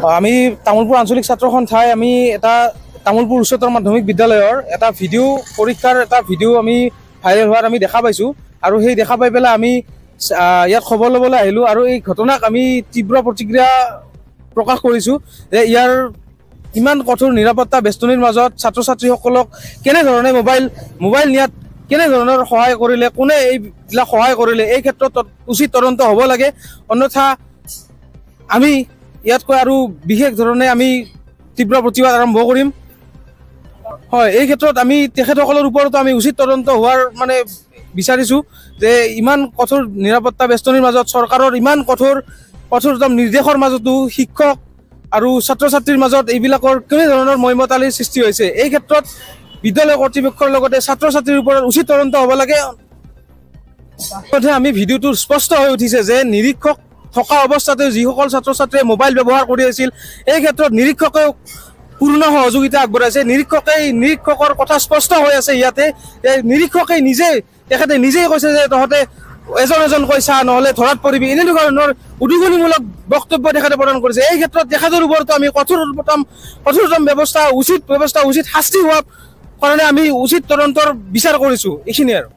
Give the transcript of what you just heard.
আমি তামোলপুৰ আঞ্চলিক ছাত্ৰ সন্থাই আমি এটা তামোলপুৰ উচ্চতৰ মাধ্যমিক বিদ্যালয়ৰ এটা ভিডিঅ' পৰীক্ষাৰ এটা ভিডিঅ' আমি ভাইৰেল হোৱাত আমি দেখা পাইছোঁ আৰু সেই দেখা পাই পেলাই আমি ইয়াত খবৰ ল'বলৈ আহিলোঁ আৰু এই ঘটনাক আমি তীব্ৰ প্ৰতিক্ৰিয়া প্ৰকাশ কৰিছোঁ যে ইয়াৰ ইমান কঠোৰ নিৰাপত্তা বেষ্টনীৰ মাজত ছাত্ৰ ছাত্ৰীসকলক কেনেধৰণে মোবাইল নিয়াত কেনেধৰণৰ সহায় কৰিলে, কোনে এইবিলাক সহায় কৰিলে, এই ক্ষেত্ৰত উচিত তদন্ত হ'ব লাগে। অন্যথা আমি ইয়াতকৈ আৰু বিশেষ ধৰণে আমি তীব্ৰ প্ৰতিবাদ আৰম্ভ কৰিম। হয়, এই ক্ষেত্ৰত আমি তেখেতসকলৰ ওপৰতো আমি উচিত তদন্ত হোৱাৰ মানে বিচাৰিছোঁ যে ইমান কঠোৰ নিৰাপত্তা বেষ্টনীৰ মাজত চৰকাৰৰ ইমান কঠোৰ নিৰ্দেশৰ মাজতো শিক্ষক আৰু ছাত্ৰ ছাত্ৰীৰ মাজত এইবিলাকৰ কেনেধৰণৰ মইমতালিৰ সৃষ্টি হৈছে। এই ক্ষেত্ৰত বিদ্যালয় কৰ্তৃপক্ষৰ লগতে ছাত্ৰ ছাত্ৰীৰ ওপৰত উচিত তদন্ত হ'ব লাগে। আমি ভিডিঅ'টো স্পষ্ট হৈ উঠিছে যে নিৰীক্ষক থকা অৱস্থাতে যিসকল ছাত্ৰ ছাত্ৰীয়ে মোবাইল ব্যৱহাৰ কৰি আছিল এই ক্ষেত্ৰত নিৰীক্ষকেও পূৰ্ণ সহযোগিতা আগবঢ়াইছে। নিৰীক্ষকৰ কথা স্পষ্ট হৈ আছে ইয়াতে। নিৰীক্ষকে তেখেতে নিজেই কৈছে যে তহঁতে এজন কৈছা নহ'লে ধৰাত পৰিবি, এনেকুৱা ধৰণৰ উদ্বোধনীমূলক বক্তব্য তেখেতে প্ৰদান কৰিছে। এই ক্ষেত্ৰত তেখেতৰ ওপৰতো আমি কঠোৰতম ব্যৱস্থা উচিত শাস্তি হোৱাৰ কাৰণে আমি উচিত তদন্তৰ বিচাৰ কৰিছোঁ। এইখিনিয়ে আৰু।